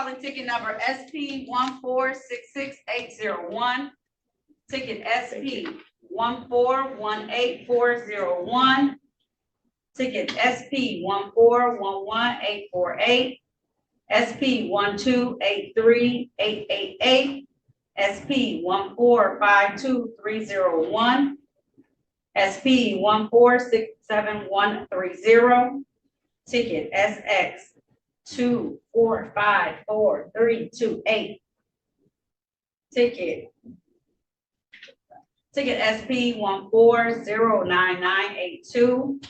calling ticket number SP 1466801, ticket SP 1418401, ticket SP 1411848, SP 1283888, SP 1452301, SP 1467130, ticket SX 2454328, ticket SP 1409982,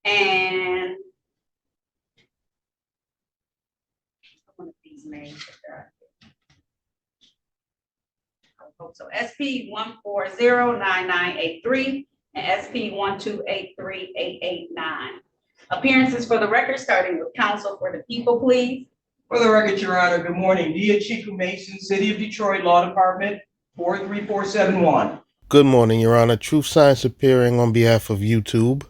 and one of these names. So SP 1409983 and SP 1283889. Appearances for the record, starting with counsel for the people, please. For the record, Your Honor, good morning. Dia Chiku Mason, City of Detroit Law Department, 43471. Good morning, Your Honor. Truth Science appearing on behalf of YouTube.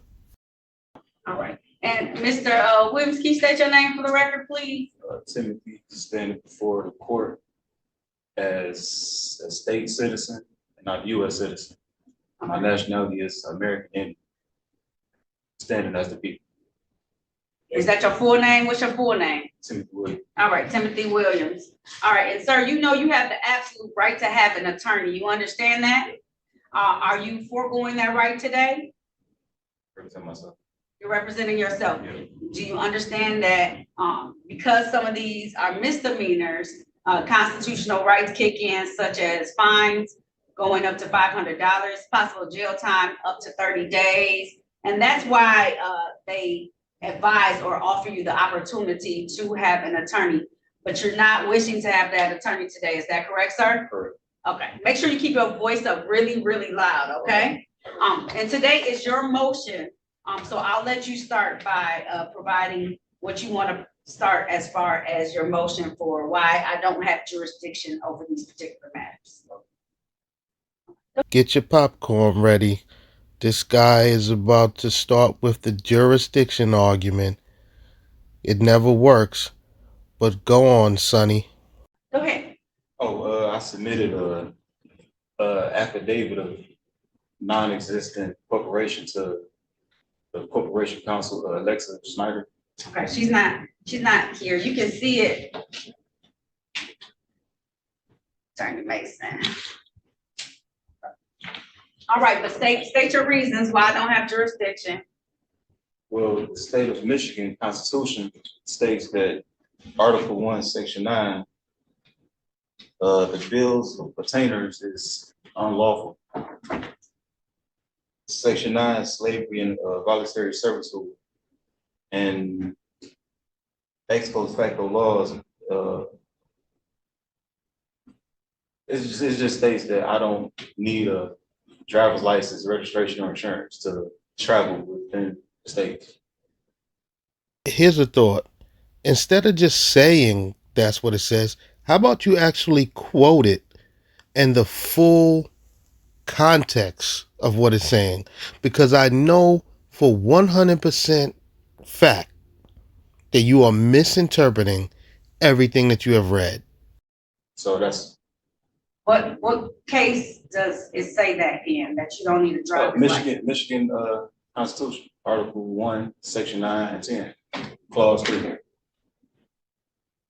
All right. And Mr. Williams, can you state your name for the record, please? Timothy, standing before the court as a state citizen and not U.S. citizen. My nationality is American Indian, standing as the people. Is that your full name? What's your full name? Timothy Williams. All right, Timothy Williams. All right, and sir, you know you have the absolute right to have an attorney. You understand that? Are you foregoing that right today? Represent myself. You're representing yourself. Yeah. Do you understand that because some of these are misdemeanors, constitutional rights kick in, such as fines going up to $500, possible jail time up to 30 days. And that's why they advise or offer you the opportunity to have an attorney, but you're not wishing to have that attorney today. Is that correct, sir? Correct. Okay, make sure you keep your voice up really, really loud, okay? And today is your motion. So I'll let you start by providing what you want to start as far as your motion for why I don't have jurisdiction over these particular matters. Get your popcorn ready. This guy is about to start with the jurisdiction argument. It never works, but go on, Sonny. Go ahead. I submitted a affidavit of non-existent corporation to the corporation counsel, Alexa Schneider. Okay, she's not here. You can see it. Attorney Mason. All right, but state your reasons why I don't have jurisdiction. Well, the state of Michigan Constitution states that Article 1, Section 9, the bills of pertainers is unlawful. Section 9, slavery and voluntary servitude, and ex post facto laws. It just states that I don't need a driver's license, registration, or insurance to travel within the state. Here's a thought. Instead of just saying that's what it says, how about you actually quote it and the full context of what it's saying? Because I know for 100% fact that you are misinterpreting everything that you have read. So that's What case does it say that in, that you don't need a driver's license? Michigan Constitution, Article 1, Section 9 and 10, Clause 3.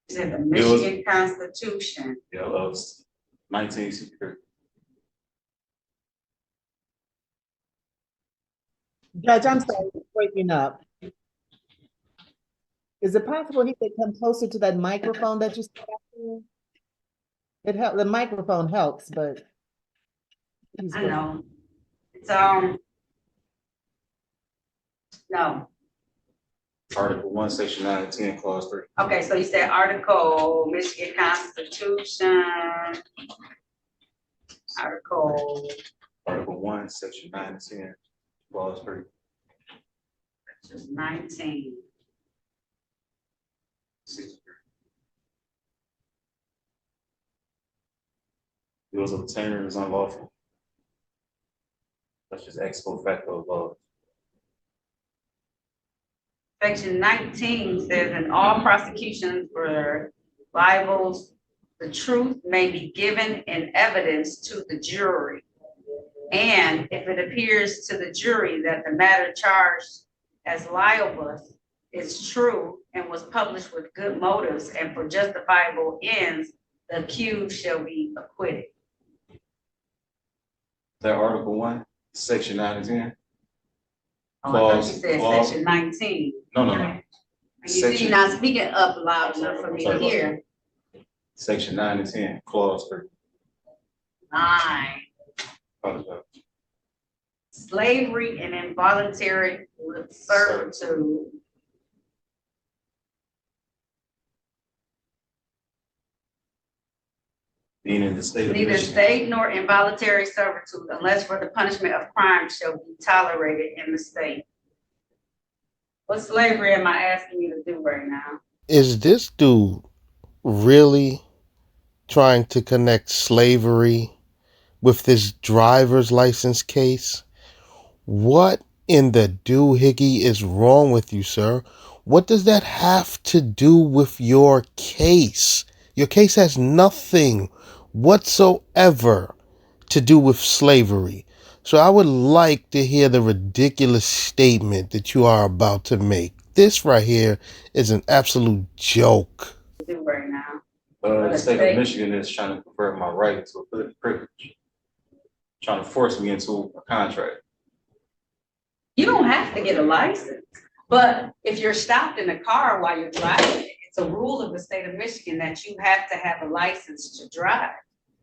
Is it the Michigan Constitution? Yeah, of 1963. Judge, I'm sorry, it's breaking up. Is it possible he could come closer to that microphone that you said? It helps. The microphone helps, but I know. It's no. Article 1, Section 9 and 10, Clause 3. Okay, so you said Article Michigan Constitution. Article 1, Section 9 and 10, Clause 3. just 19. 63. Bills of attainder is unlawful. That's just ex post facto law. Section 19 says in all prosecutions for libels, the truth may be given in evidence to the jury. And if it appears to the jury that the matter charged as libelous is true and was published with good motives and for justifiable ends, the accused shall be acquitted. That Article 1, Section 9 and 10. Oh, I thought you Clause- said clause- section 19. No. You see, you're not speaking up loud enough for me to hear. Section 9 and 10, Clause 3. 9. Slavery and involuntary servitude. Being in the state of Neither Michigan. state nor involuntary servitude unless for the punishment of crime shall be tolerated in the state. What slavery am I asking you to do right now? Is this dude really trying to connect slavery with this driver's license case? What in the doohickey is wrong with you, sir? What does that have to do with your case? Your case has nothing whatsoever to do with slavery. So I would like to hear the ridiculous statement that you are about to make. This right here is an absolute joke. Do right now. The state of Michigan is trying to convert my right to a political privilege. Trying to force me into a contract. You don't have to get a license, but if you're stopped in a car while you're driving, it's a rule of the state of Michigan that you have to have a license to drive.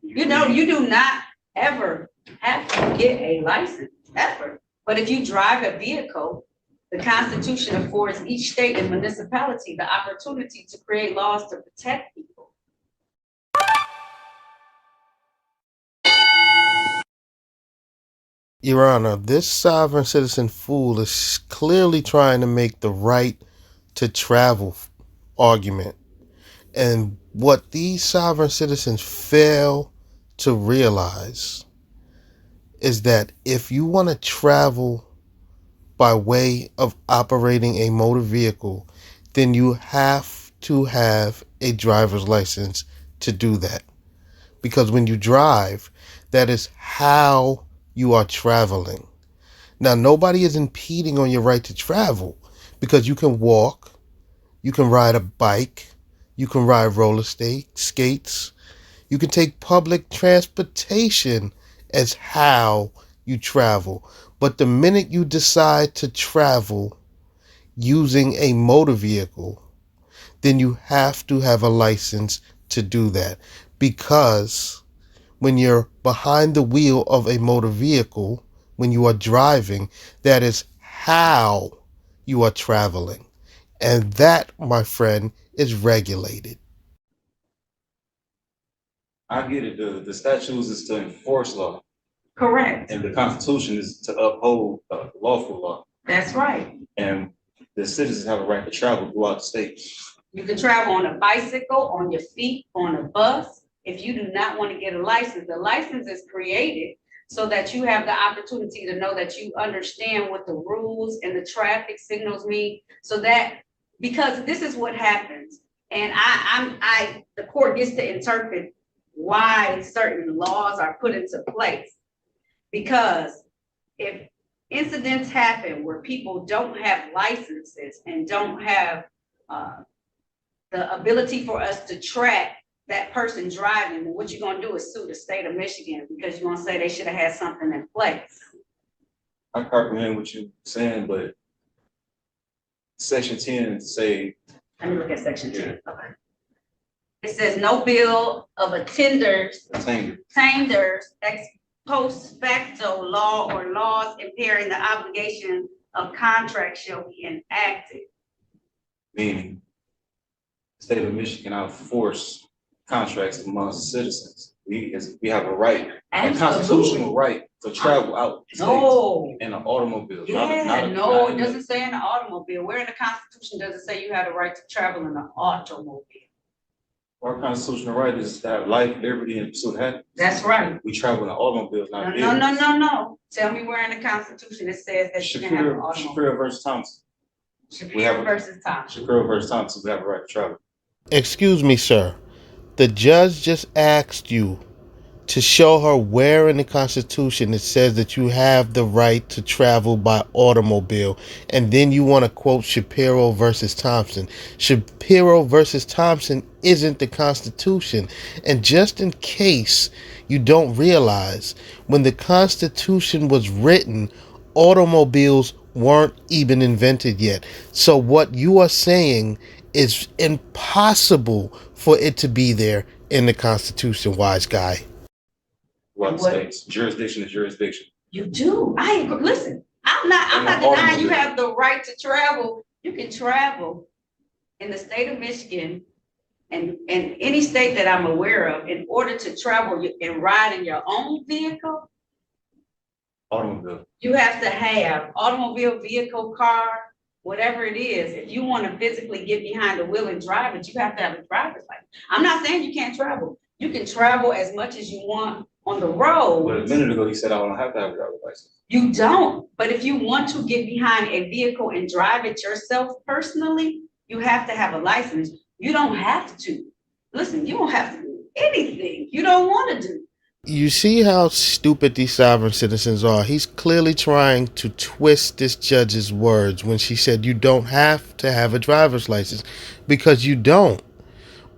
You know, you do not ever have to get a license, ever. But if you drive a vehicle, the Constitution affords each state and municipality the opportunity to create laws to protect people. Your Honor, this sovereign citizen fool is clearly trying to make the right to travel argument. And what these sovereign citizens fail to realize is that if you want to travel by way of operating a motor vehicle, then you have to have a driver's license to do that. Because when you drive, that is how you are traveling. Now, nobody is impeding on your right to travel because you can walk, you can ride a bike, you can ride roller skates, you can take public transportation as how you travel. But the minute you decide to travel using a motor vehicle, then you have to have a license to do that. Because when you're behind the wheel of a motor vehicle, when you are driving, that is how you are traveling. And that, my friend, is regulated. I get it. The statutes is to enforce law, Correct. and the Constitution is to uphold lawful law. That's right. And the citizens have a right to travel throughout the state. You can travel on a bicycle, on your feet, on a bus. If you do not want to get a license, the license is created so that you have the opportunity to know that you understand what the rules and the traffic signals mean. So that, because this is what happens, and the court gets to interpret why certain laws are put into place. Because if incidents happen where people don't have licenses and don't have the ability for us to track that person driving, then what you're gonna do is sue the state of Michigan because you're gonna say they should have had something in place. I comprehend what you're saying, but Section 10 say. Let me look at section 10. Okay. It says no bill of attenders, ex post facto law or laws impairing the obligation of contract shall be enacted. Meaning, the state of Michigan cannot force contracts amongst citizens. We have a right, a constitutional right to travel out the state in an automobile. No, it doesn't say in an automobile. Where in the Constitution does it say you have the right to travel in an automobile? Our constitutional right is to have life, liberty, and pursuit of happiness. That's right. We travel in automobiles, not No. vehicles. Tell me where in the Constitution it says that you can have an automobile. Shapiro versus Thompson. Shapiro versus Thompson. Shapiro versus Thompson, we have a right to travel. Excuse me, sir. The judge just asked you to show her where in the Constitution it says that you have the right to travel by automobile. And then you want to quote Shapiro versus Thompson. Shapiro versus Thompson isn't the Constitution. And just in case you don't realize, when the Constitution was written, automobiles weren't even invented yet. So what you are saying is impossible for it to be there in the Constitution, wise guy. What What- states, jurisdiction is jurisdiction. You do. I agree. Listen, I'm not denying you have the right to travel. You can travel in the state of Michigan and any state that I'm aware of in order to travel and ride in your own vehicle. Automobile. You have to have automobile, vehicle, car, whatever it is. If you want to physically get behind the wheel and drive it, you have to have a driver's license. I'm not saying you can't travel. You can travel as much as you want on the road. But a minute ago, he said I don't have to have a driver's license. You don't, but if you want to get behind a vehicle and drive it yourself personally, you have to have a license. You don't have to. Listen, you don't have to do anything you don't want to do. You see how stupid these sovereign citizens are. He's clearly trying to twist this judge's words when she said you don't have to have a driver's license, because you don't.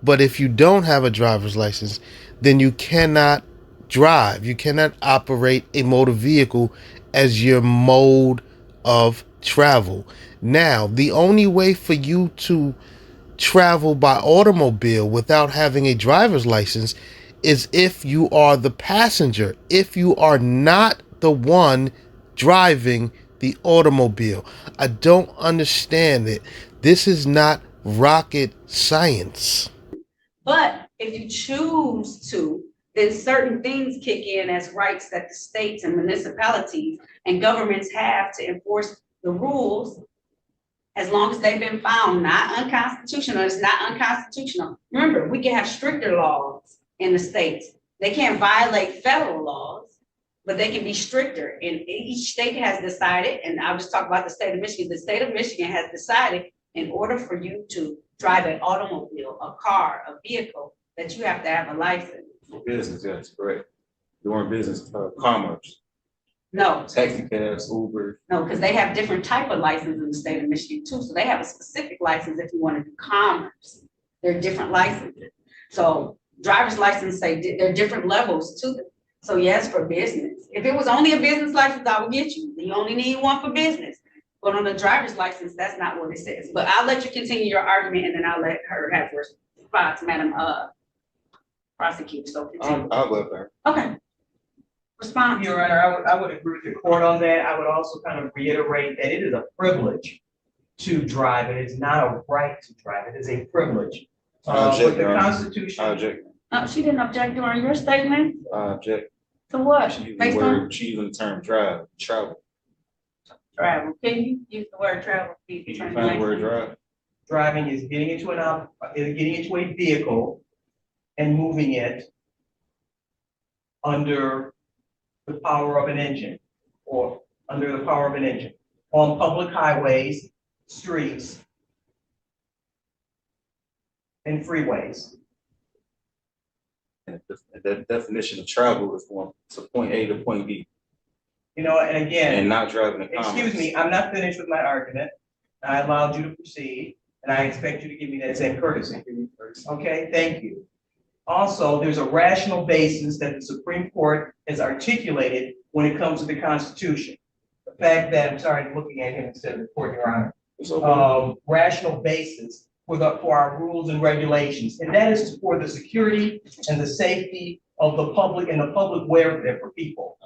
But if you don't have a driver's license, then you cannot drive. You cannot operate a motor vehicle as your mode of travel. Now, the only way for you to travel by automobile without having a driver's license is if you are the passenger, if you are not the one driving the automobile. I don't understand it. This is not rocket science. But if you choose to, then certain things kick in as rights that the states and municipalities and governments have to enforce the rules, as long as they've been found not unconstitutional. It's not unconstitutional. Remember, we can have stricter laws in the states. They can't violate federal laws, but they can be stricter. And each state has decided, and I'll just talk about the state of Michigan. The state of Michigan has decided, in order for you to drive an automobile, a car, a vehicle, that you have to have a license. For business, yes, correct. Doing business, commerce, No, taxi cabs, Uber. no, because they have different type of licenses in the state of Michigan too. So they have a specific license if you want to do commerce. There are different licenses. So driver's license say there are different levels to them. So yes, for business. If it was only a business license, I would get you. You only need one for business. But on the driver's license, that's not what it says. But I'll let you continue your argument and then I'll let her have her response, Madam Prosecutor. So continue. I'll let her. Okay. Respond. Your Honor, I would agree with the court on that. I would also kind of reiterate that it is a privilege to drive. It is not a right to drive. It is a privilege. I object, With the Your Honor. Constitution. I object. She didn't object during your statement. I object. To what? She used Based the on word, she used the term drive, travel. travel. Can you use the word travel? Can you find the word drive? Driving is getting into a vehicle and moving it under the power of an engine or under the power of an engine on public highways, streets, and freeways. And the definition of travel is going to point A to point B You know, and again, and not driving a commerce. excuse me, I'm not finished with my argument. I allowed you to proceed, and I expect you to give me that same courtesy. Okay, thank you. Also, there's a rational basis that the Supreme Court has articulated when it comes to the Constitution. The fact that, I'm sorry, I'm looking at him instead of the court, Your Honor. It's okay. Rational basis for our rules and regulations, and that is for the security and the safety of the public and the public welfare for people.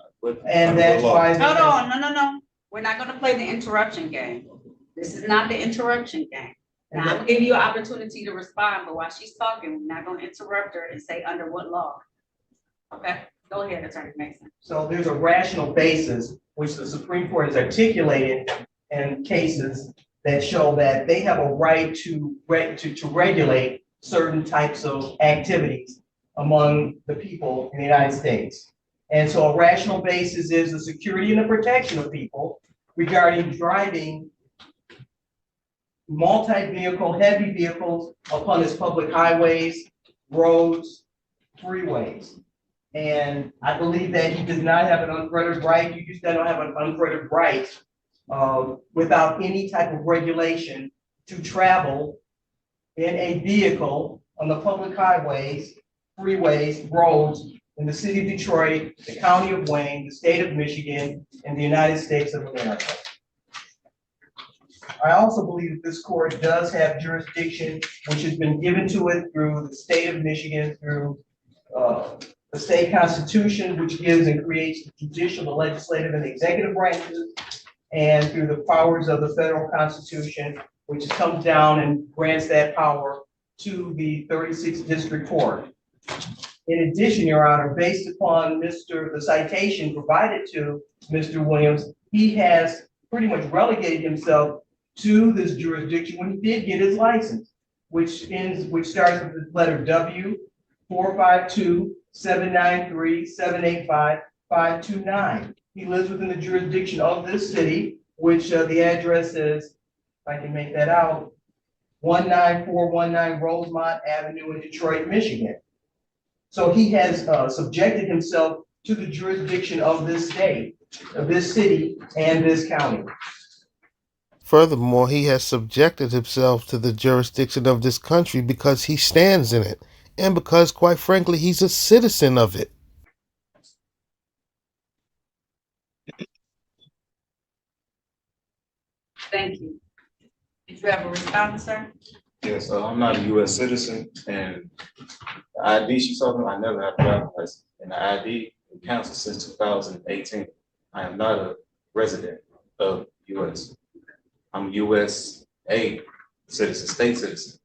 And that's why. Hold on, no. We're not gonna play the interruption game. This is not the interruption game. Now, I'm gonna give you an opportunity to respond, but while she's talking, we're not gonna interrupt her and say under what law. Okay, go ahead, Attorney Mason. So there's a rational basis which the Supreme Court has articulated in cases that show that they have a right to regulate certain types of activities among the people in the United States. And so a rational basis is the security and the protection of people regarding driving multi-vehicle, heavy vehicles upon its public highways, roads, freeways. And I believe that he does not have an unfettered right. You just don't have an unfettered right without any type of regulation to travel in a vehicle on the public highways, freeways, roads in the city of Detroit, the county of Wayne, the state of Michigan, and the United States of America. I also believe that this court does have jurisdiction which has been given to it through the state of Michigan, through the state constitution, which gives and creates the judicial, the legislative, and the executive branches, and through the powers of the federal constitution, which comes down and grants that power to the 36th District Court. In addition, Your Honor, based upon the citation provided to Mr. Williams, he has pretty much relegated himself to this jurisdiction when he did get his license, which starts with the letter W, 452-793-785-529. He lives within the jurisdiction of this city, which the address is, if I can make that out, 19419 Rosemont Avenue in Detroit, Michigan. So he has subjected himself to the jurisdiction of this state, of this city, and this county. Furthermore, he has subjected himself to the jurisdiction of this country because he stands in it, and because, quite frankly, he's a citizen of it. Thank you. Did you have a response, sir? Yes, I'm not a US citizen, and the ID she's talking about, I never had a driver's license. And the ID been canceled since 2018. I am not a resident of US. I'm a USA citizen, state citizen,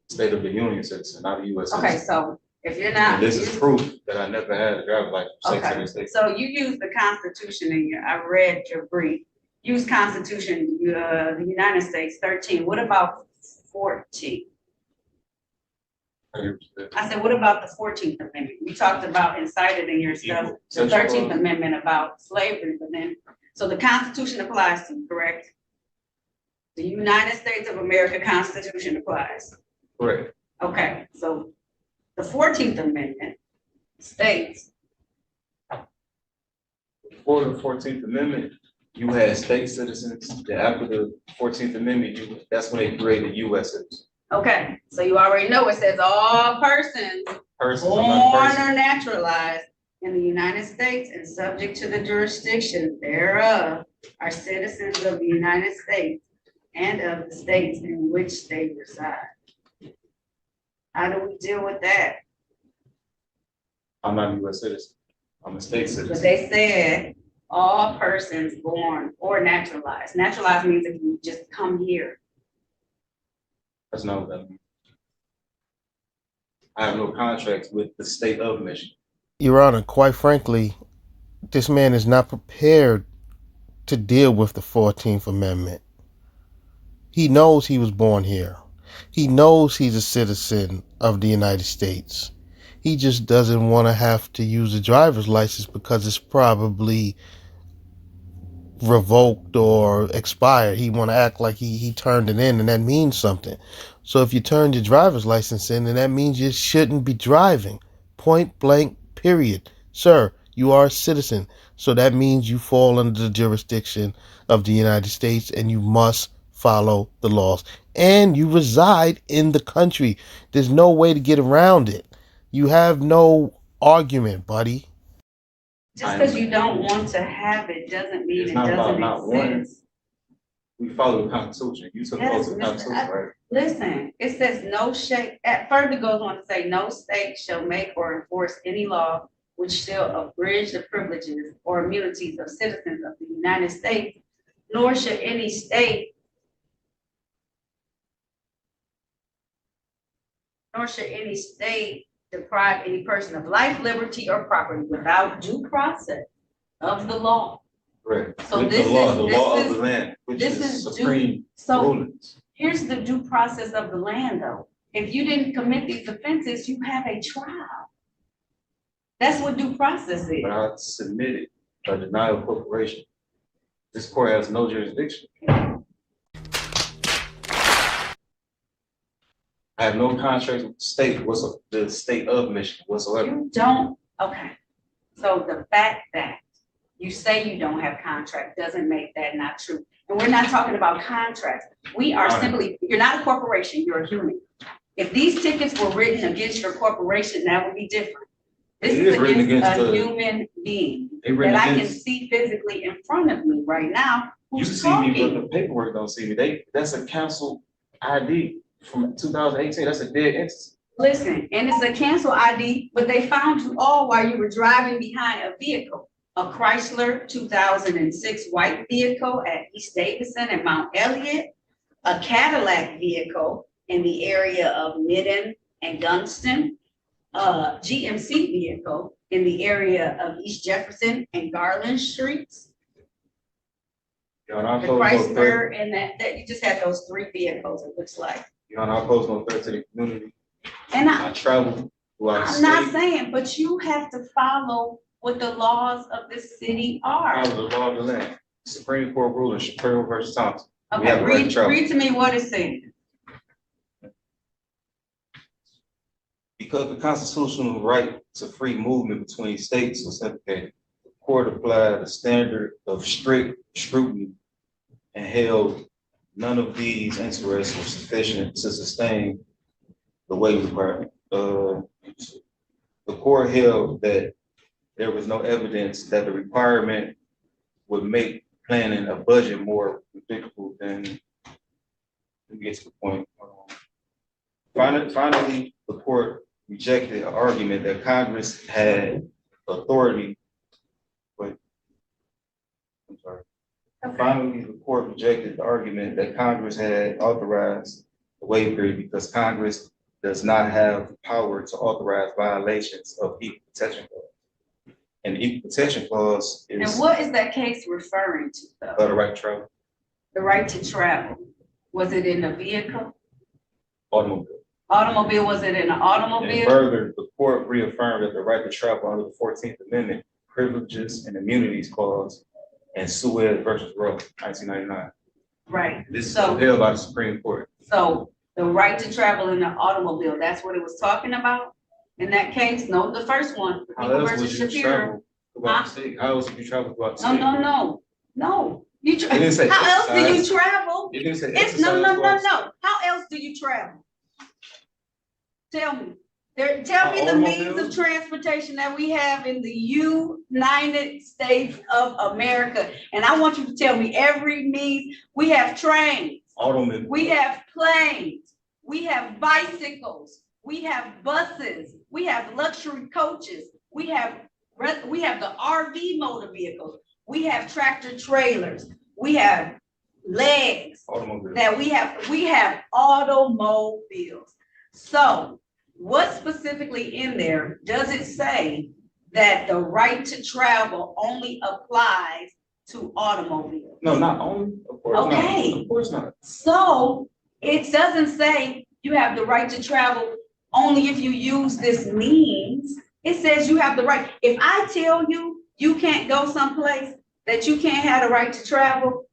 State of the Union citizen, not a US citizen. Okay, so if you're not. And this is proof that I never had a driver's license for Secretary of State. So you use the Constitution I read your brief. Use Constitution, the United States 13. What about 14? I said, what about the 14th Amendment? You talked about incited in your stuff, the 13th Amendment about slavery, but then, so the Constitution applies to you, correct? The United States of America Constitution applies. Correct. Okay, so the 14th Amendment states. Before the 14th Amendment, you had state citizens. Then after the 14th Amendment, that's when they created US citizens. Okay, so you already know it says all persons born or naturalized in the United States and subject to the jurisdiction thereof are citizens of the United States and of the states in which they reside. How do we deal with that? I'm not a US citizen. I'm a state But citizen. they said all persons born or naturalized. Naturalized means if you just come here. That's not what that means. I have no contracts with the state of Michigan. Your Honor, quite frankly, this man is not prepared to deal with the 14th Amendment. He knows he was born here. He knows he's a citizen of the United States. He just doesn't want to have to use a driver's license because it's probably revoked or expired. He want to act like he turned it in, and that means something. So if you turned your driver's license in, then that means you shouldn't be driving. Point blank, period. Sir, you are a citizen. So that means you fall under the jurisdiction of the United States and you must follow the laws. And you reside in the country. There's no way to get around it. You have no argument, buddy. Just because you don't want to have it doesn't mean it doesn't exist. We follow the Constitution. You suppose the Constitution, right? Listen, it says no state, further goes on to say, no state shall make or enforce any law which shall abridge the privileges or immunities of citizens of the United States, nor should any state deprive any person of life, liberty, or property without due process of the law. Correct. So With this the law, is- the this law is- of the land, which this is is due- supreme So rulings. here's the due process of the land, though. If you didn't commit these offenses, you have a trial. That's what due process is. But I submitted a denial of corporation. This court has no jurisdiction. I I have no contract with the state, the state of Michigan whatsoever. You don't, okay. So the fact that you say you don't have contract doesn't make that not true. And we're not talking about contracts. We are simply, you're not a corporation, you're a human. If these tickets were written against your corporation, that would be different. This It is is written against against a the- human being They written that I can against- see physically in front of me right now, You who's see me, but talking. the paperwork don't see me. That's a council ID from 2018. That's a dead entity. Listen, and it's a cancel ID, but they found you all while you were driving behind a vehicle. A Chrysler 2006 white vehicle at East Davidson and Mount Elliott, a Cadillac vehicle in the area of Midden and Gunston, a GMC vehicle in the area of East Jefferson and Garland Streets, You know, and I the pose no threat. Chrysler, and that you just had those three vehicles, it looks like. You know, and I pose no threat to the community. And I travel throughout the I'm not state. saying, but you have to follow what the laws of the city are. Follow the law of the land. Supreme Court ruling, Shapiro versus Thompson. We Okay, have a right to read, travel. read to me what it's saying. Because the constitutional right to free movement between states was implicated, the court applied a standard of strict scrutiny and held none of these interests were sufficient to sustain the waiver requirement. The court held that there was no evidence that the requirement would make planning a budget more predictable than, let me get to the point. Finally, the court rejected an argument that Congress had authority. Wait, I'm sorry. Finally, the court rejected the argument that Congress had authorized the waiver period because Congress does not have the power to authorize violations of equal protection clause. And the equal protection clause And is what is that case referring to though? the right to travel, The right to travel? Was it in a vehicle? automobile. Automobile, was it in an And automobile? further, the court reaffirmed that the right to travel under the 14th Amendment, privileges and immunities clause, and Suez versus Roe, 1999. Right, This is So- upheld by the Supreme Court. so the right to travel in an automobile, that's what it was talking about? In that case, no, the first one, How People else versus would you Shapiro. travel throughout the state? How else would you travel throughout the No, state? no. You, It didn't say how else do you exercise. travel? It didn't say It's, exercise. no. throughout the How else do you travel? Tell me. Tell me the means of Automobiles? transportation that we have in the United States of America. And I want you to tell me every means. We have trains, Automobile. we have planes, we have bicycles, we have buses, we have luxury coaches, we have the RV motor vehicles, we have tractor trailers, we have legs. Automobile. That we have automobiles. So what specifically in there does it say that the right to travel only applies to automobiles? No, not only, of course not. Okay. Of course not. So it doesn't say you have the right to travel only if you use this means. It says you have the right. If I tell you you can't go someplace, that you can't have the right to travel,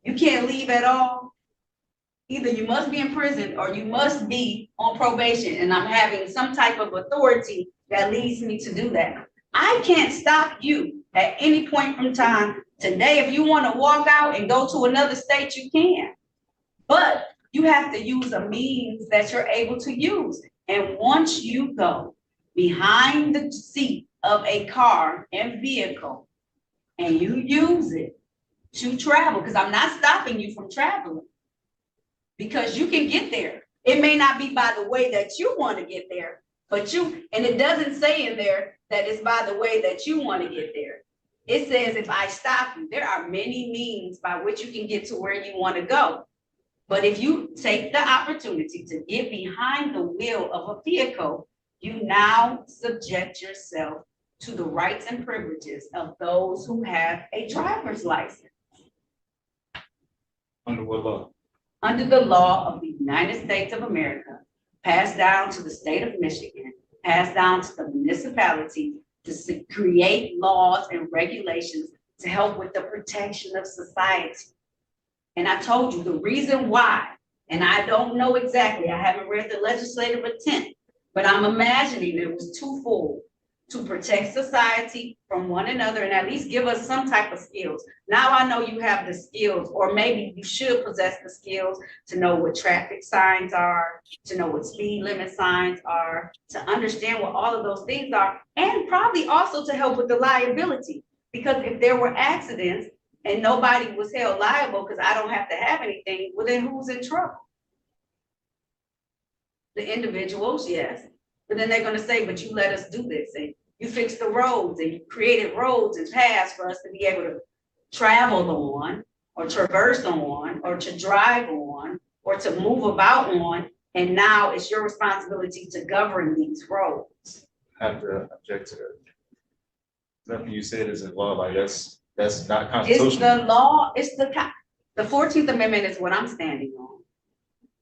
you can't leave at all. Either you must be in prison or you must be on probation, and I'm having some type of authority that leads me to do that. I can't stop you at any point from time. Today, if you want to walk out and go to another state, you can. But you have to use a means that you're able to use. And once you go behind the seat of a car and vehicle and you use it to travel, because I'm not stopping you from traveling, because you can get there. It may not be by the way that you want to get there, but and it doesn't say in there that it's by the way that you want to get there. It says if I stop you, there are many means by which you can get to where you want to go. But if you take the opportunity to get behind the wheel of a vehicle, you now subject yourself to the rights and privileges of those who have a driver's license. Under what law? Under the law of the United States of America, passed down to the state of Michigan, passed down to the municipality to create laws and regulations to help with the protection of society. And I told you the reason why and I don't know exactly, I haven't read the legislative intent, but I'm imagining it was twofold: to protect society from one another and at least give us some type of skills. Now I know you have the skills, or maybe you should possess the skills to know what traffic signs are, to know what speed limit signs are, to understand what all of those things are, and probably also to help with the liability. Because if there were accidents and nobody was held liable because I don't have to have anything, well then who's in trouble? The individuals, yes. But then they're gonna say, but you let us do this, and you fixed the roads, and you created roads and paths for us to be able to travel on, or traverse on, or to drive on, or to move about on, and now it's your responsibility to govern these roads. I have to object to that. Nothing you said is in law, like that's not It's constitutional. the law, it's the 14th Amendment is what I'm standing on.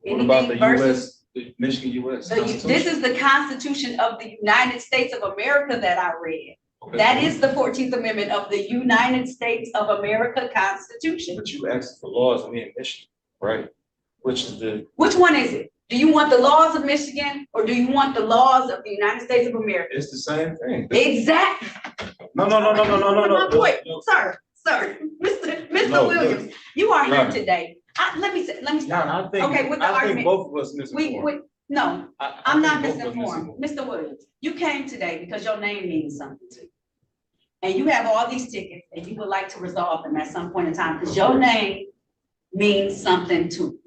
What about the Anything versus US, the Michigan US this Constitution? is the Constitution of the United States of America that I read. Okay. That is the 14th Amendment of the United States of America Constitution. But you asked for laws in Michigan, right? Which is the, Which one is it? Do you want the laws of Michigan or do you want the laws of the United States of America? it's the same thing. Exactly. No. My point, sir, Mr. No, Williams, you are here no. today. Let me No, stop. I think, Okay, with the I think argument, both of us misinformed. no, I I'm think not both of us misinformed. Mr. Williams, you came today because your name means something to you. And you have all these tickets and you would like to resolve them at some point in time because your name means something to you.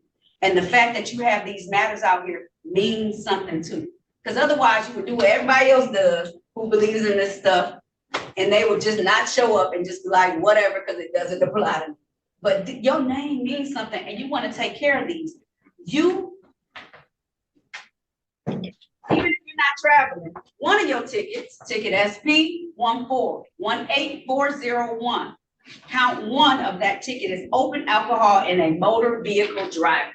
And the fact that you have these matters out here means something to you. Because otherwise you would do what everybody else does who believes in this stuff, and they would just not show up and just be like, whatever, because it doesn't apply to me. But your name means something and you want to take care of these. You, even if you're not traveling, one of your tickets, ticket SP 1418401, count one of that ticket is open alcohol in a motor vehicle driver.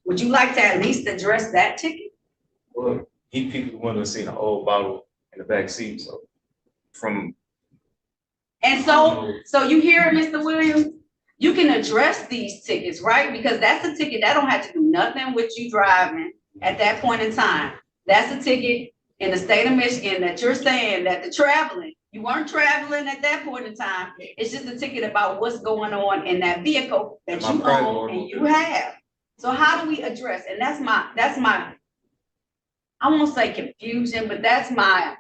Would you like to at least address that ticket? Well, people want to see an old bottle in the back seat, so from. And so you hear it, Mr. Williams? You can address these tickets, right? Because that's a ticket that don't have to do nothing with you driving at that point in time. That's a ticket in the state of Michigan that you're saying that the traveling, you weren't traveling at that point in time. It's just a ticket about what's going on in that vehicle that you own and you have. So how do we address? And that's my, I won't say confusion, but that's my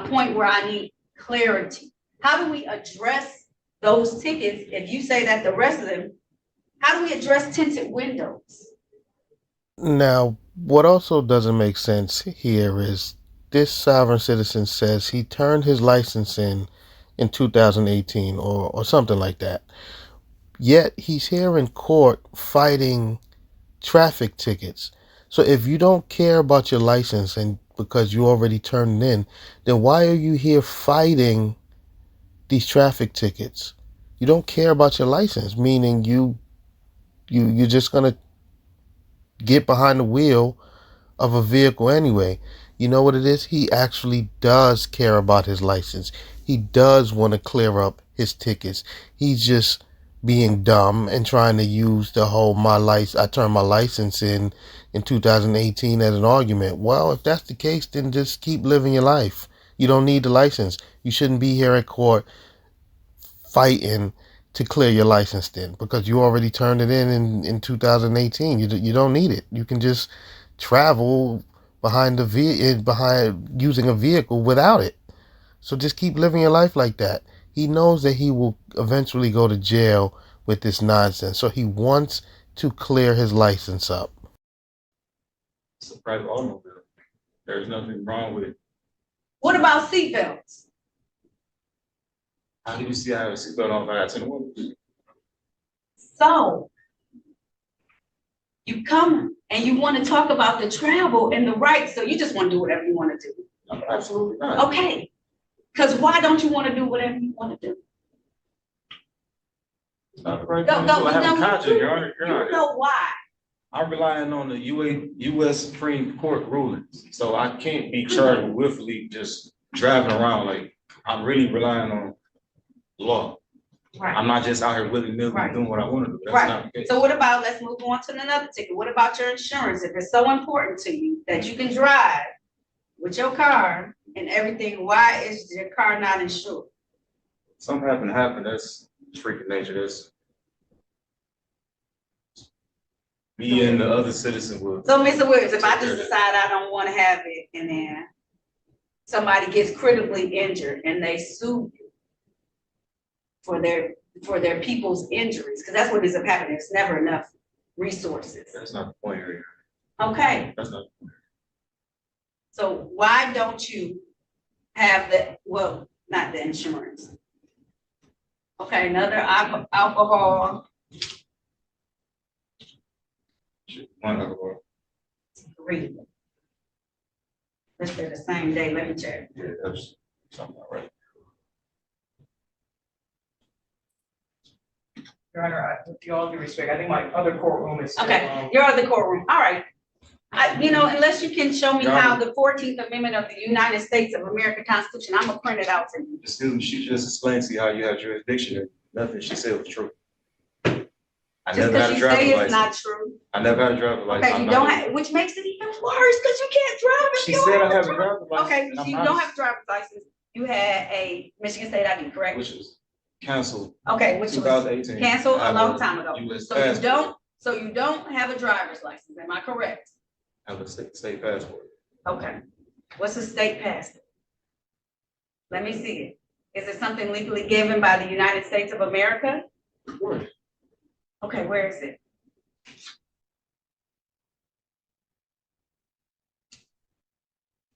point where I need clarity. How do we address those tickets if you say that the rest of them, how do we address tinted windows? Now, what also doesn't make sense here is this sovereign citizen says he turned his license in 2018 or something like that. Yet he's here in court fighting traffic tickets. So if you don't care about your license and because you already turned it in, then why are you here fighting these traffic tickets? You don't care about your license, meaning you're just gonna get behind the wheel of a vehicle anyway. You know what it is? He actually does care about his license. He does want to clear up his tickets. He's just being dumb and trying to use the whole I turned my license in 2018 as an argument. Well, if that's the case, then just keep living your life. You don't need the license. You shouldn't be here at court fighting to clear your license then, because you already turned it in 2018. You don't need it. You can just travel behind using a vehicle without it. So just keep living your life like that. He knows that he will eventually go to jail with this nonsense, so he wants to clear his license up. It's a private automobile. There's nothing wrong with it. What about seatbelts? How do you see I have a seatbelt on if I got 10 windows? So you come and you want to talk about the travel and the rights, so you just want to do whatever you want to do. No, absolutely not. Okay, because why don't you want to do whatever you want to do? It's not the right Go, thing to do. I have a no, conscience, Your Honor. You know why? I'm relying on the US Supreme Court rulings, so I can't be charged with willfully just driving around. Like, I'm really relying on law. Right. I'm not just out here willy-nilly Right. doing what I want to do. That's Right. not the case. So what about, let's move on to another ticket. What about your insurance? If it's so important to you that you can drive with your car and everything, why is your car not insured? Something happened. That's freaking nature. That's me and the other citizen will. So, Mr. Williams, if I just decide I don't want to have it and then somebody gets critically injured and they sue you for their people's injuries, because that's what ends up happening. There's never enough resources. That's not the point here. Okay, That's not the point. so why don't you have not the insurance? Okay, another alcohol. One alcohol. Three. Let's say the same day, let me check. Yeah, that's something not right. Your Honor, with all due respect, I think my other courtroom is. Okay, your other courtroom, all right. Unless you can show me Your how Honor. the 14th Amendment of the United States of America Constitution, I'm gonna print it out for you. Excuse me, she just explained to you how you have jurisdiction. Nothing she said was true. I Just never had because a you driver's say it's license. not true. I never had a driver's license. Okay, I'm you not don't even- have, which makes it even worse, because you can't drive if She you said don't I have have a a driver's license. Okay, and so I'm you not, don't have a driver's license, you had a Michigan State ID, correct? which was canceled Okay, which was 2018. canceled I a have long time ago. US So you passport. don't have a driver's license, am I correct? I have a state passport. Okay, what's a state passport? Let me see it. Is it something legally given by the United States of America? Of course. Okay, where is it?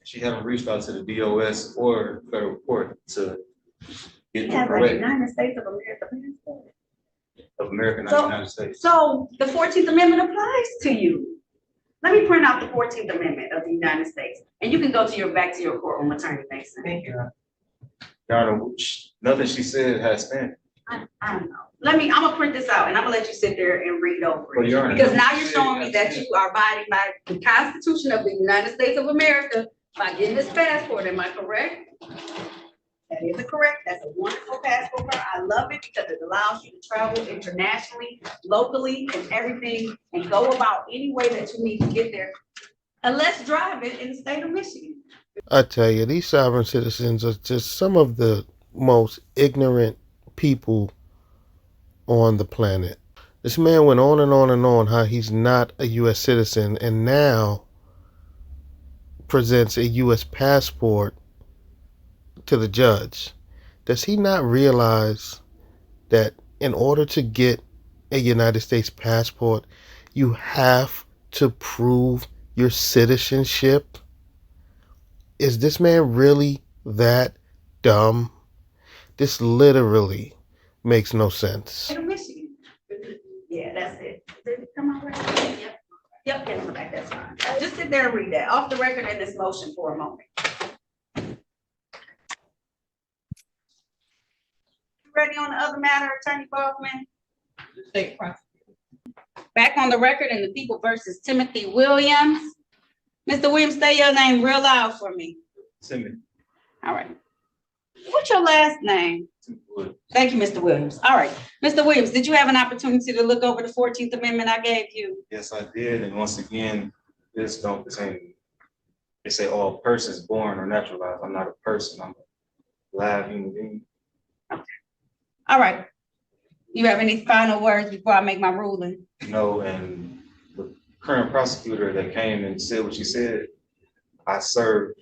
She haven't reached out to the DOS or federal court to get You the have a correct United States of America passport. of America, not So- United States. So the 14th Amendment applies to you. Let me print out the 14th Amendment of the United States, and you can go back to your courtroom, Attorney Mason. Thank you. Your Honor, nothing she said has stand. I don't know. I'm gonna print this out and I'm gonna let you sit there and read over Well, it. Your Honor, Because now nothing you're she showing me said that has you are abiding by the Constitution of the United States of America by getting this passport. Am I correct? That is correct. That's a wonderful passport. I love it because it allows you to travel internationally, locally, and everything, and go about any way that you need to get there. And let's drive it in the state of Michigan. I tell you, these sovereign citizens are just some of the most ignorant people on the planet. This man went on and on and on how he's not a U.S. citizen and now presents a U.S. passport to the judge. Does he not realize that in order to get a United States passport, you have to prove your citizenship? Is this man really that dumb? This literally makes no sense. State of Michigan. Yeah, that's it. Did it come out right? Yep, okay, that's fine. Just sit there and read that off the record in this motion for a moment. Ready on the other matter, Attorney Baldwin? State prosecutor. Back on the record in the People versus Timothy Williams. Mr. Williams, say your name real loud for me. Timothy. All right. What's your last name? Wood. Thank you, Mr. Williams. All right. Mr. Williams, did you have an opportunity to look over the 14th Amendment I gave you? Yes, I did. And once again, this don't pertain. They say all persons born or naturalized. I'm not a person. I'm a live human being. All right. You have any final words before I make my ruling? No, and the current prosecutor that came and said what she said, I served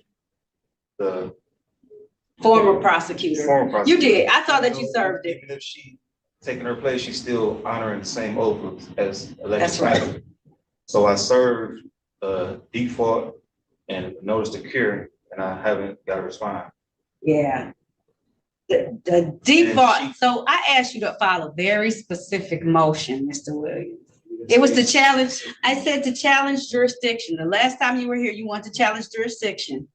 the Former prosecutor. former prosecutor. You did. I saw that you served it. Even if she taking her place, she's still honoring the same oath as elected. That's right. counsel. So I served default and notice to cure, and I haven't got a response. Yeah. The default, And she- so I asked you to file a very specific motion, Mr. Williams. It was to challenge, I said to challenge jurisdiction. The last time you were here, you wanted to challenge jurisdiction.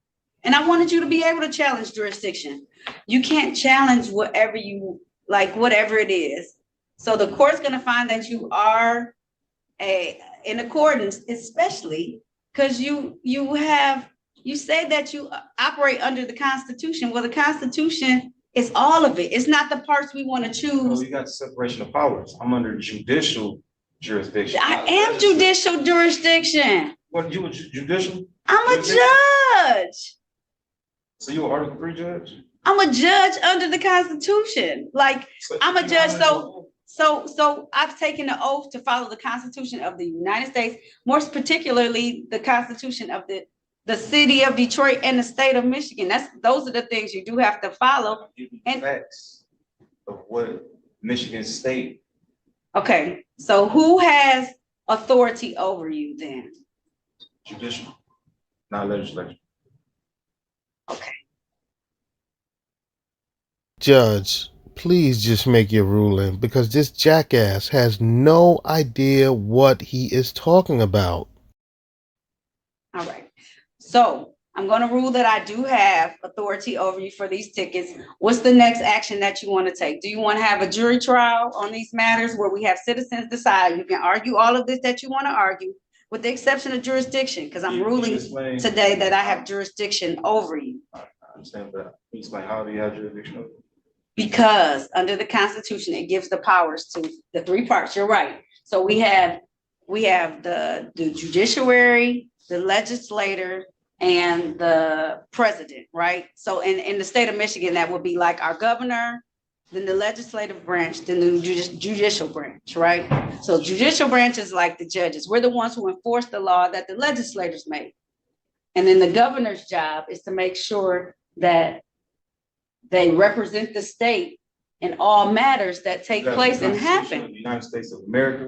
And I wanted you to be able to challenge jurisdiction. You can't challenge whatever you, like, whatever it is. So the court's gonna find that you are in accordance, especially because you say that you operate under the Constitution. Well, the Constitution It's all of it. It's not the parts we want to No, choose. you got the separation of powers. I'm under judicial jurisdiction. I not am legislative. judicial jurisdiction. What, you a judicial? I'm a Jurisdiction? judge. So you an Article 3 judge? I'm a judge under the Constitution. Like, So I'm a you judge, know so I've taken the oath to follow the Constitution of the United States, more particularly the Constitution of the city of Detroit and the state of Michigan. Those are the things you do have to follow. I'll give you And- facts of what Michigan State. Okay, so who has authority over you then? Judicial, not legislature. Okay. Judge, please just make your ruling because this jackass has no idea what he is talking about. All right. So I'm going to rule that I do have authority over you for these tickets. What's the next action that you want to take? Do you want to have a jury trial on these matters where we have citizens decide? You can argue all of this that you want to argue, with the exception of jurisdiction, because I'm Can you ruling explain- today that I have jurisdiction over you. I understand, but can you explain how do you have jurisdiction over it? Because under the Constitution, it gives the powers to the three parts. You're right. So we have the judiciary, the legislator, and the president, right? So in the state of Michigan, that would be like our governor, then the legislative branch, then the judicial branch, right? So judicial branch is like the judges. We're the ones who enforce the law that the legislators make. And then the governor's job is to make sure that they represent the state in all matters that take You got place the and Constitution happen. of the United States of America.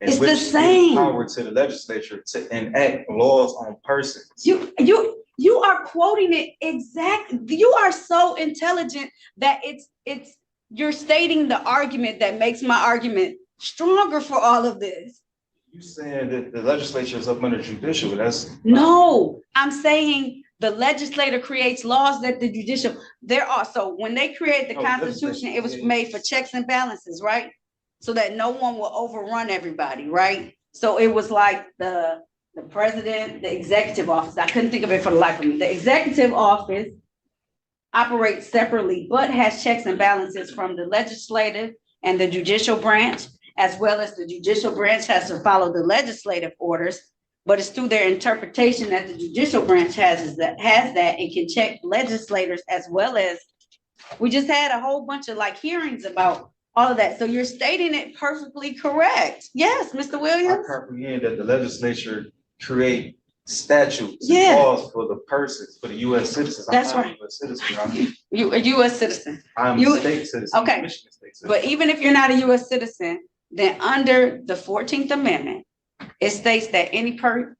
in It's the which gives same. Power to the legislature to enact laws on persons. You are quoting it exactly. You are so intelligent that you're stating the argument that makes my argument stronger for all of this. You saying that the legislature is up under judicial, that's. No, I'm saying the legislator creates laws that the judicial, so when they create the No, Constitution, it was legislature, made for checks and balances, right? So that no one will overrun everybody, right? So it was like the president, the executive office. I couldn't think of it for the life of me. The executive office operates separately, but has checks and balances from the legislative and the judicial branch, as well as the judicial branch has to follow the legislative orders. But it's through their interpretation that the judicial branch has that and can check legislators as well as, we just had a whole bunch of like hearings about all of that. So you're stating it perfectly correct. Yes, Mr. I Williams? comprehend that the legislature create statutes Yeah. and laws for the persons, for the US citizens. That's I'm not right. a US citizen, You, a US citizen. I'm You- a state citizen. okay. Michigan state citizen. But even if you're not a US citizen, then under the 14th Amendment, it states that any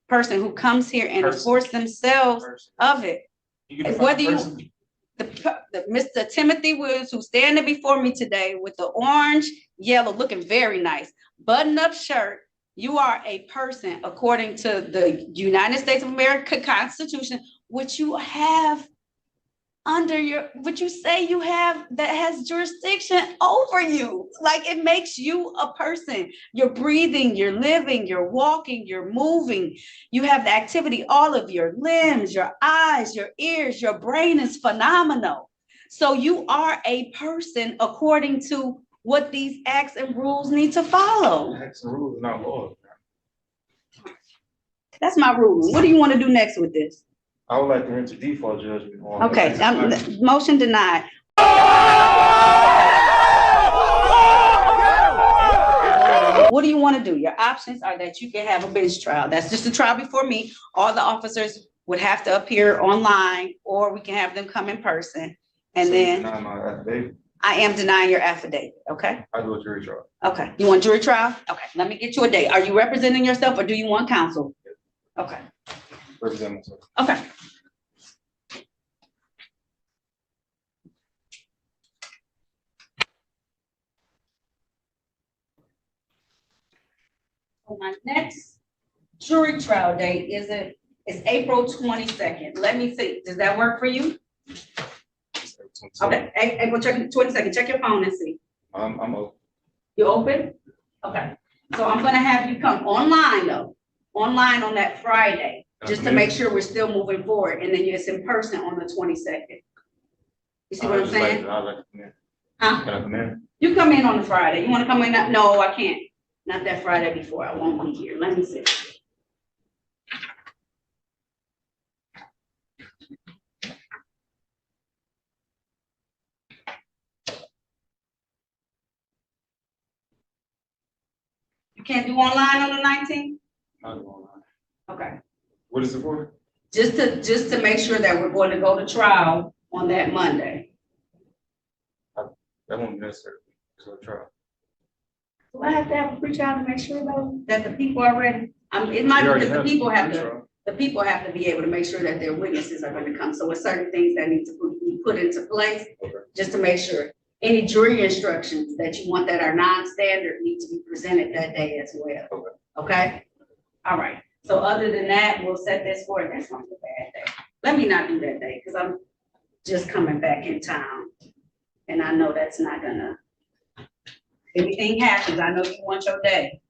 person who comes here and Person. enforce themselves Person. of it, You can define whether you- person. the Mr. Timothy Williams, who's standing before me today with the orange, yellow, looking very nice, button-up shirt, you are a person according to the United States of America Constitution, which you have under what you say you have that has jurisdiction over you. Like, it makes you a person. You're breathing, you're living, you're walking, you're moving. You have the activity, all of your limbs, your eyes, your ears, your brain is phenomenal. So you are a person according to what these acts and rules need to follow. Acts and rules, not laws. That's my ruling. What do you want to do next with this? I would like to enter default judgment on. Okay, motion denied. What do you want to do? Your options are that you can have a bench trial. That's just a trial before me. All the officers would have to appear online, or we can have them come in person. And So you then deny my affidavit. I am denying your affidavit, okay? I do a jury trial. Okay, you want jury trial? Okay, let me get you a date. Are you representing yourself or do you want counsel? Okay, Represent myself. okay. So my next jury trial date is April 22nd. Let me see, does that work for you? Okay, April 22nd, check your phone and see. I'm open. You open? Okay, so I'm gonna have you come online though, online on that Friday, just to make sure we're still moving forward, and then it's in person on the 22nd. You see what I'm saying? I'd like to come in. Huh? Can I come in? You come in on the Friday. You wanna come in? No, I can't. Not that Friday before. I won't be here. Let me see. You can't do online on the 19th? I'll go online. Okay. What is it for? Just to make sure that we're going to go to trial on that Monday. That won't be necessary. So try. Do I have to have a pre-trial to make sure though, that the people are ready? It might be because the people have to be able to make sure that their witnesses are going to come. So with certain things that need to be put into place, Okay. just to make sure. Any jury instructions that you want that are non-standard need to be presented that day as well. Okay. Okay? All right. So other than that, we'll set this for it. That's not a bad day. Let me not do that day because I'm just coming back in town. And I know that's not gonna, if anything happens, I know you want your day.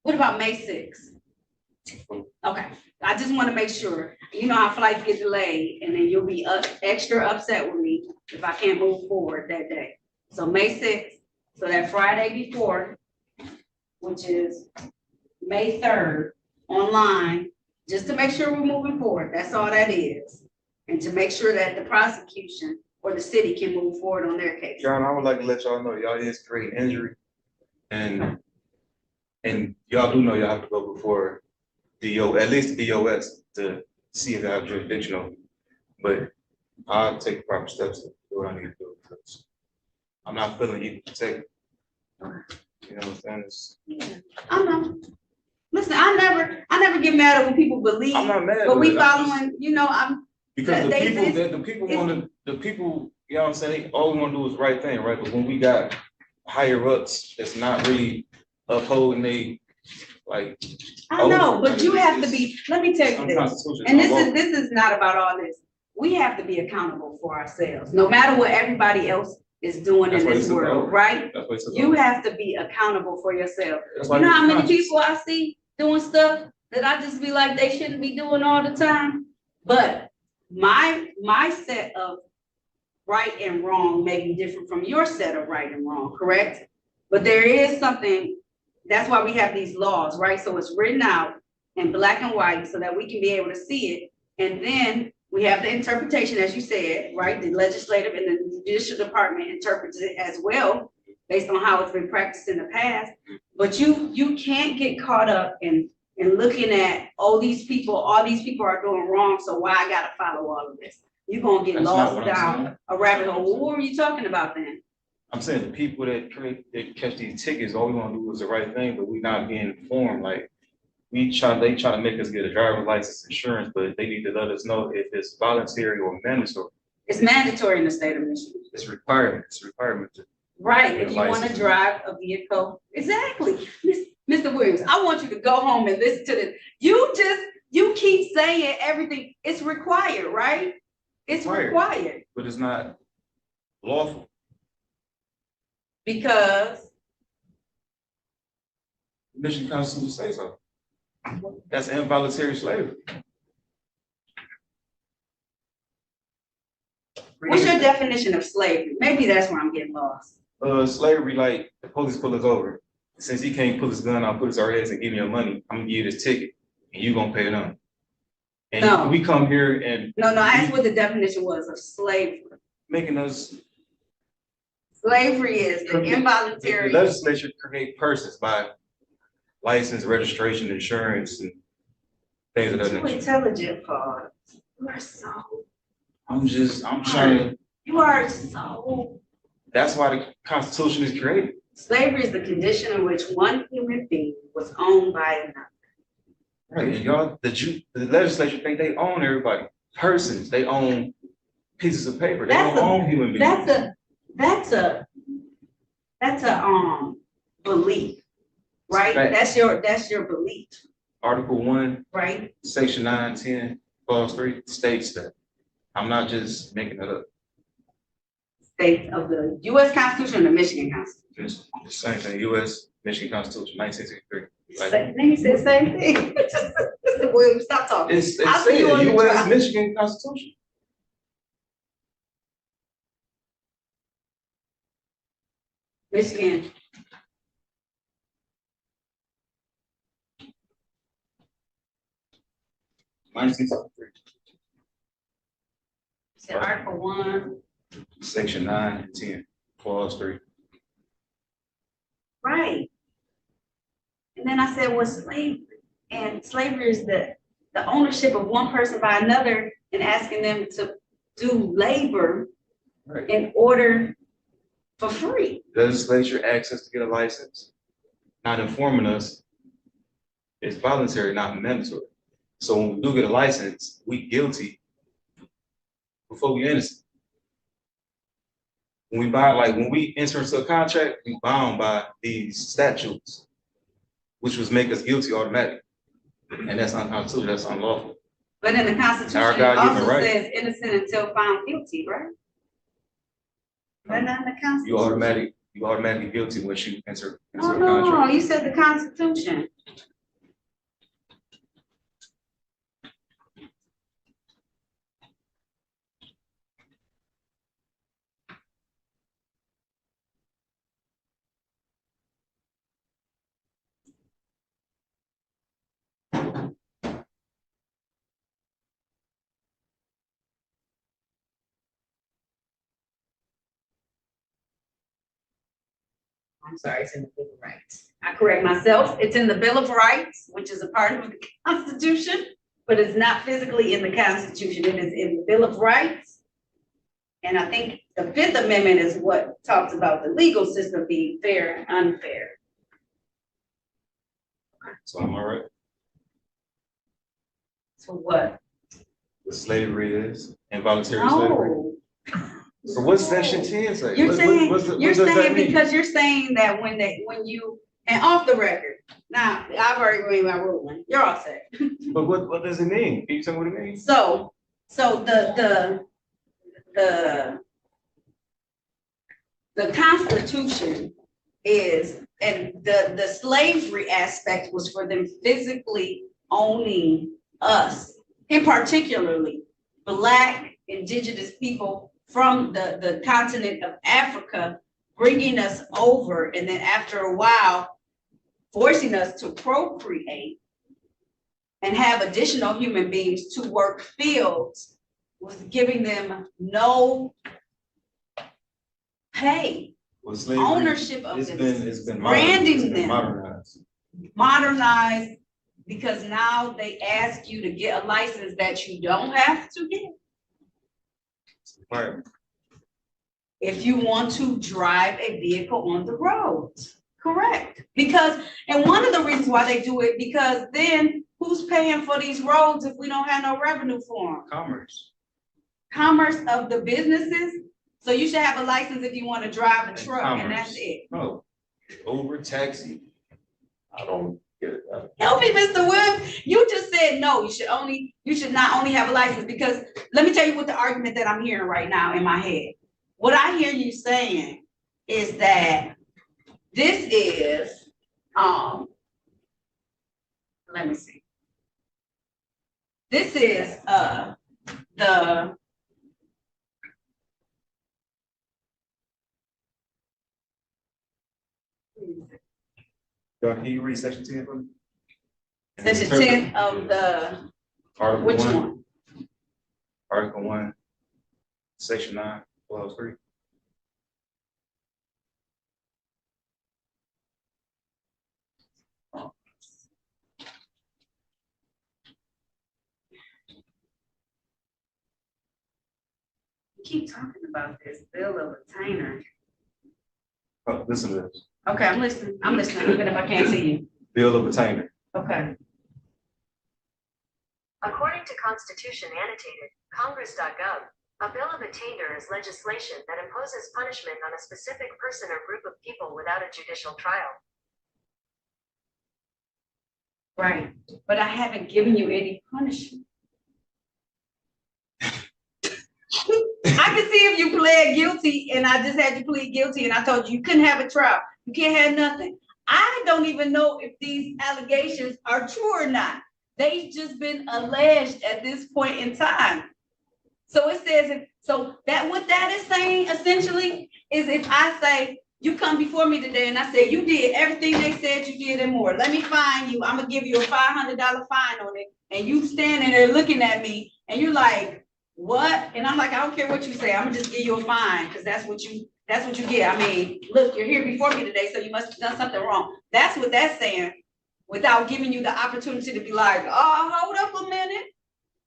What about May 6th? Okay, I just want to make sure, you know how flights get delayed and then you'll be extra upset with me if I can't move forward that day. So May 6th, so that Friday before, which is May 3rd, online, just to make sure we're moving forward. That's all that is. And to make sure that the prosecution or the city can move forward on their case. John, I would like to let y'all know y'all is creating injury and y'all do know y'all have to go before at least the DOS to see if they have jurisdiction over you. But I'll take proper steps to do what I need to do because I'm not feeling equal protected. You know what I'm saying? I know. Listen, I never get mad at when people believe, I'm not mad. but we with it. I'm just- following, you know, Because They- the people, you know what I'm saying, all we wanna do is the right thing, right? But when we got higher ups that's not really upholding they, like. I know, but you have to be, let me tell you this, Unconstitutional. and this is not about all this. We have to be accountable for ourselves, no matter what everybody else is doing That's in what this it's world, about. right? That's what it's about. You have to be accountable for yourself. That's You why know how many conscious. people I see doing stuff that I just be like, they shouldn't be doing all the time? But my set of right and wrong may be different from your set of right and wrong, correct? But there is something, that's why we have these laws, right? So it's written out in black and white so that we can be able to see it. And then we have the interpretation, as you said, right? The legislative and the judicial department interprets it as well, based on how it's been practiced in the past. But you can't get caught up in looking at, oh, all these people are doing wrong, so why I gotta follow all of this? You're gonna get That's not lost what I'm down saying. a rabbit hole. Well, what were you talking about then? I'm saying the people that catch these tickets, all we wanna do is the right thing, but we not being informed, like, they try to make us get a driver's license insurance, but they need to let us know if it's voluntary or mandatory. It's mandatory in the state of Michigan. It's a requirement to. Right, Get if a you wanna license. drive a vehicle, exactly. Mr. Williams, I want you to go home and listen to this. You keep saying everything, it's required, right? It's required, But it's not lawful. because Michigan Constitution says so. That's involuntary slavery. what's your definition of slavery? Maybe that's where I'm getting lost. Slavery, like the police pull us over. Since he can't pull his gun out, put his heads and give me your money, I'm gonna give you this ticket and you gonna pay it on. And No. we come here and No, I asked what the definition was of slavery. making us, Slavery is the the involuntary. legislature create persons by license, registration, insurance, and things of that Too nature. intelligent, Paul. You are so, I'm trying to, you are so. that's why the Constitution is created. Slavery is the condition in which one human being was owned by another. Right, and y'all, the legislature think they own everybody, persons, they own pieces of paper, they don't own human beings. That's a belief, right? Fact. That's your belief, Article 1, right? Section 9, 10, Clause 3 states that. I'm not just making it up. States of the US Constitution and the Michigan Constitution? Just same thing, US, Michigan Constitution, 1963. Then he said the same thing. Mr. Williams, stop talking. It's I'll see you on saying the US, trial. Michigan Constitution. Michigan. Said Article 1. Section 9 and 10, clause 3. Right. And then I said, well, slavery. And slavery is the ownership of one person by another and asking them to do labor Right. in order for free. Legislature access to get a license, not informing us it's voluntary, not mandatory. So when we do get a license, we guilty before we innocent. When we buy, like when we enter into a contract, we bound by these statutes, which was make us guilty automatically. And that's unconstitutional, that's unlawful. But in the Constitution, Our it God-given also right. says innocent until found guilty, right? But not in the Constitution. You automatically guilty once you enter into Oh, a no, contract. you said the Constitution. I'm sorry, it's in the Bill of Rights. I correct myself. It's in the Bill of Rights, which is a part of the Constitution, but it's not physically in the Constitution. It is in the Bill of Rights. And I think the Fifth Amendment is what talks about the legal system being fair and unfair. So am I right? So what? What slavery is, involuntary slavery. No. So what's section 10 say? You're What saying, does that you're saying mean? because you're saying that when you, and off the record, now, I've already made my ruling, you're all set. But what does it mean? Can you tell me what it means? So the Constitution is, and the slavery aspect was for them physically owning us, and particularly Black, indigenous people from the continent of Africa, bringing us over, and then after a while, forcing us to procreate and have additional human beings to work fields, was giving them no pay, Well, slavery, ownership of it's them, been branding them, modernized. modernized, because now they ask you to get a license that you don't have to get It's required. if you want to drive a vehicle on the roads. Correct. Because, and one of the reasons why they do it, because then who's paying for these roads if we don't have no revenue for them? Commerce. Commerce of the businesses. So you should have a license if you want to drive a truck, and that's Commerce. it. No, Uber, taxi. I don't get it. Help me, Mr. Williams. You just said no, you should not only have a license, because let me tell you what the argument that I'm hearing right now in my head. What I hear you saying is that this is, let me see. This is, the, Can you read section 10 for me? section 10 of the, Article which 1, one? Article 1, section 9, clause 3. Keep talking about this bill of attainder. Oh, listen to this. Okay, I'm listening, even if I can't see you. Bill of attainder. Okay. According to Constitution Annotated, Congress.gov, a bill of attainder is legislation that imposes punishment on a specific person or group of people without a judicial trial. Right, but I haven't given you any punishment. I I can see if you pled guilty and I just had you plead guilty and I told you you couldn't have a trial. You can't have nothing. I don't even know if these allegations are true or not. They've just been alleged at this point in time. So it says, so that what that is saying essentially is if I say, you come before me today and I say, you did everything they said you did and more. Let me fine you. I'm gonna give you a $500 fine on it. And you standing there looking at me and you're like, what? And I'm like, I don't care what you say. I'm gonna just give you a fine because that's what you get. I mean, look, you're here before me today, so you must have done something wrong. That's what that's saying, without giving you the opportunity to be like, oh, hold up a minute.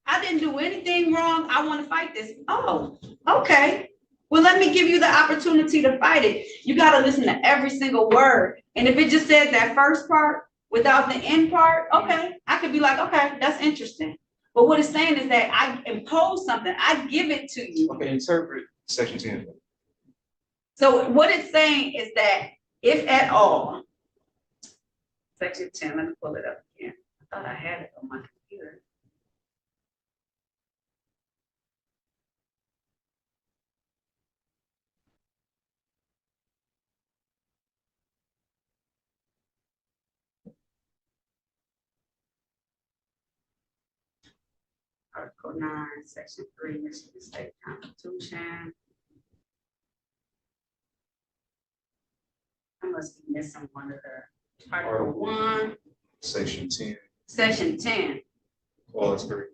I didn't do anything wrong. I want to fight this. Oh, okay. Well, let me give you the opportunity to fight it. You got to listen to every single word. And if it just said that first part without the end part, okay, I could be like, okay, that's interesting. But what it's saying is that I impose something. I give it to you. Okay, interpret section 10. So what it's saying is that if at all, section 10, let me pull it up again. I thought I had it on my computer. Article 9, Section 3, Michigan State Constitution. I must be missing one of the Article 1, Section 10, Section 10. clause 3.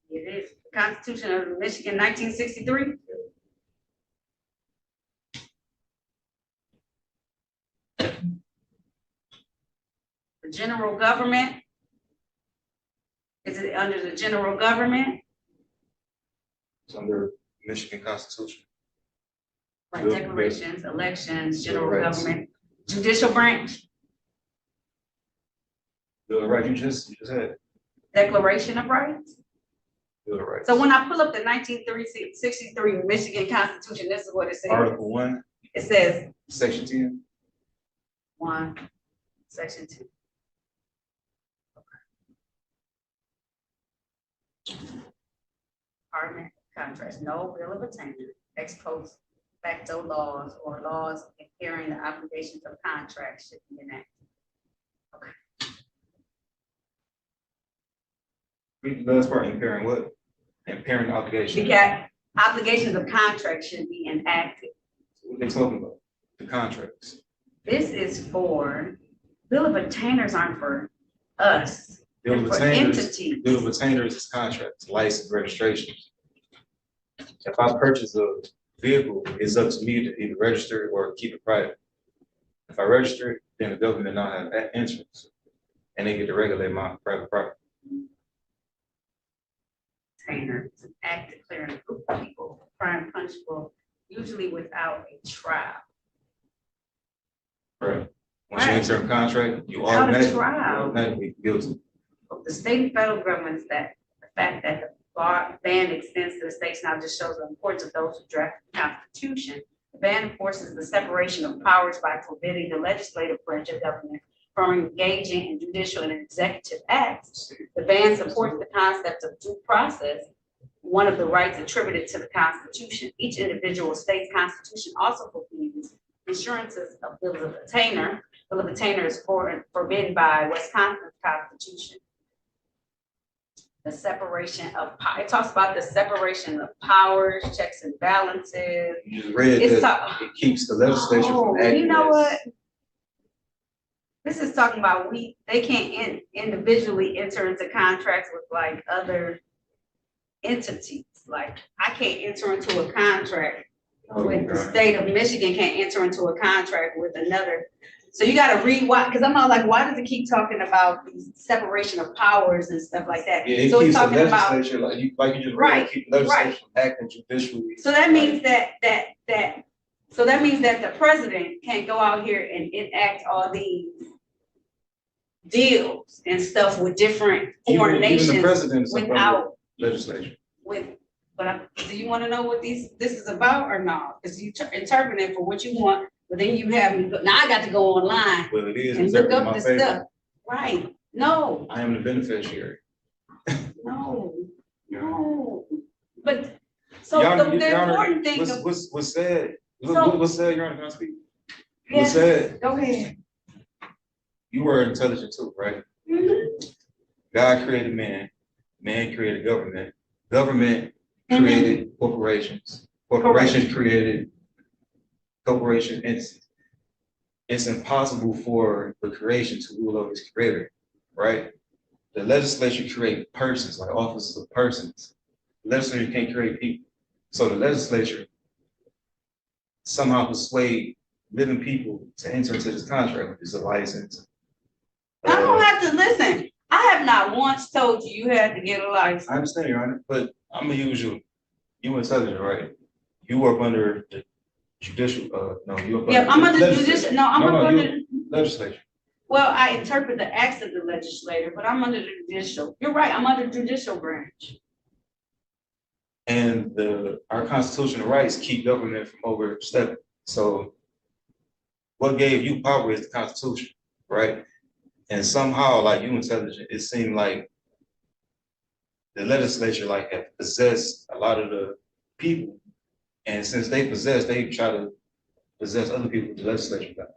It is the Constitution of Michigan, 1963. The general government. Is it under the general government? It's under Michigan Constitution. Like Bill- declarations, elections, general Bill of Rights. government, judicial branch, Bill of Rights, you just had. declaration of rights. Bill of Rights. So when I pull up the 1963 Michigan Constitution, this is what it says. Article 1, It says Section 10. 1, Section 2. Department contracts, no bill of attainder, ex post facto laws or laws impairing the obligations of contracts should be enacted. Read the last part, impairing what? Impairing obligation. Because obligations of contracts should be enacted. What they talking about? The contracts. This is for, bill of attainders aren't for us, Bill they're of for attainders, entities. bill of attainders is contracts, license, registration. If I purchase a vehicle, it's up to me to either register it or keep it private. If I register it, then the government now have insurance, and they get to regulate my private property. Attainer is an act declaring a group of people crime punishable, usually without a trial. Right. Once you Right. enter a contract, you Without a automatically, trial. automatically guilty. Of the state and federal governments, that the fact that the ban extends to the states now just shows the importance of those who draft the Constitution. The ban enforces the separation of powers by forbidding the legislative branch of government from engaging in judicial and executive acts. The ban supports the concept of due process, one of the rights attributed to the Constitution. Each individual state's constitution also forbids insurances of bills of attainder. Bill of attainder is forbidden by Wisconsin's Constitution. The separation of power, it talks about the separation of powers, checks and balances. You just read It's that it keeps the legislature from Oh, acting. you know as- what? This is talking about they can't individually enter into contracts with like other entities. Like I can't enter into a contract with the state of Michigan, can't enter into a contract with another. So you gotta read why, because I'm all like, why does it keep talking about these separation of powers and stuff like that? Yeah, it So it's keeps the talking about, legislature, like you just Right, read, keep the legislature right. from acting judicially. so that means that the president can't go out here and enact all these deals and stuff with different foreign Even the nations president is a part of without, the legislature. do you wanna know what this is about or not? Cause you interpret it for what you want, but then you have, now I got to go online Well, it is and look exactly up my the favorite. stuff. Right, No, I am the beneficiary. no, Yeah. no. But, so Your Honor, the Your Honor, important thing, what's said, So- what's said, Your Honor, can I speak? yes, said- go ahead. You were intelligent too, right? Mhm. God created man, man created government, government Mhm. created corporations, corporations created corporation entities. It's impossible for the creation to rule over its creator, right? The legislature create persons, like offices of persons. The legislature can't create people. So the legislature somehow persuade living people to enter into this contract, which is a license. I don't have to listen. I have not once told you you had to get a license. I understand, Your Honor, but I'm gonna use you. You intelligent, right? You work under the judicial, no, you work Yeah, under I'm the under the legislature. judicial, no, I'm No, under, you- Legislature. well, I interpret the acts of the legislator, but I'm under the judicial. You're right, I'm under judicial branch. And our constitutional rights keep government from overstepping. So what gave you power is the Constitution, right? And somehow, like you intelligent, it seemed like the legislature like had possessed a lot of the people. And since they possess, they try to possess other people with the legislature got.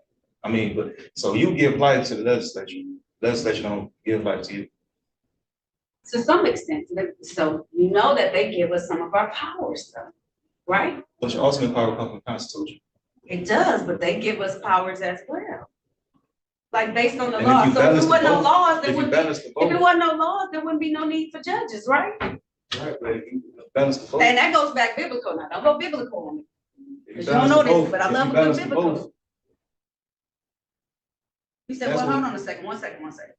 I mean, but so you give life to the legislature. Legislature don't give life to you. To some extent, so you know that they give us some of our powers though, right? But your ultimate power comes from the Constitution. It does, but they give us powers as well. Like based on the And law, if you so if balance there wasn't the no vote- laws, there If you wouldn't be, balance the if there vote, wasn't no laws, there wouldn't be no need for judges, right? right, but if you balance the vote. And that goes back biblical now, don't go biblical on me. if You balance don't know the this, vote- but I if love you a good balance the biblical. vote, You said, That's well, what- hold on a second, one second. One second.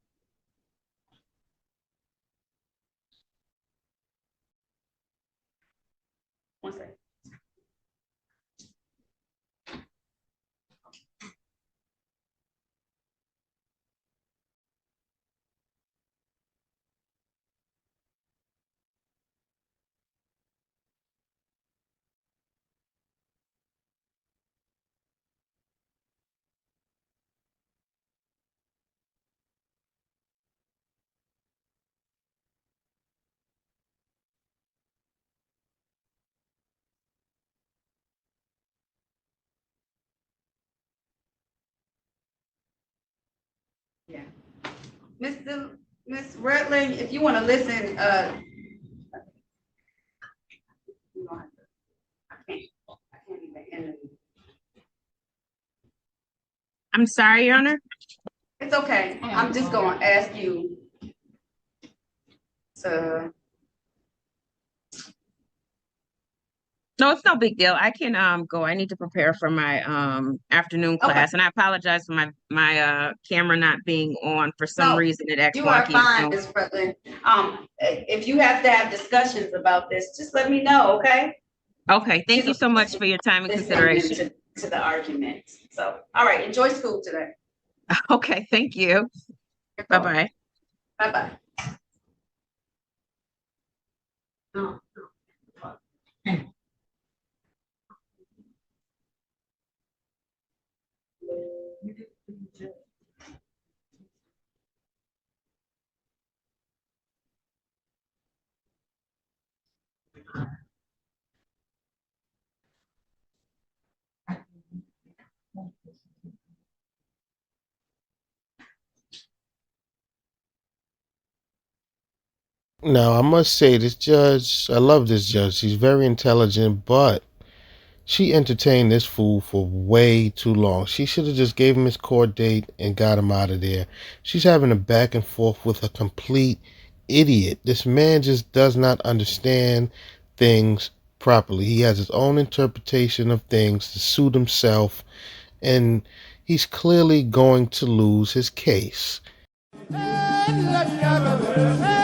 Yeah. Miss Redling, if you want to listen, you don't have to. I can't even end it. I'm sorry, Your Honor. It's okay, I'm just gonna ask you to, No, it's no big deal. I can go. I need to prepare for my afternoon Okay. class, and I apologize for my camera not being on. For some No, reason, it acts you are wonky. fine, Ms. Redling. If you have to have discussions about this, just let me know, okay? Okay, thank you so much for your time and consideration. To the argument, so, all right, enjoy school today. Okay, thank you. Bye-bye. Bye-bye. Oh. Now, I must say, this judge, I love this judge. She's very intelligent, but she entertained this fool for way too long. She should have just gave him his court date and got him out of there. She's having a back and forth with a complete idiot. This man just does not understand things properly. He has his own interpretation of things to suit himself, and he's clearly going to lose his case. Hey,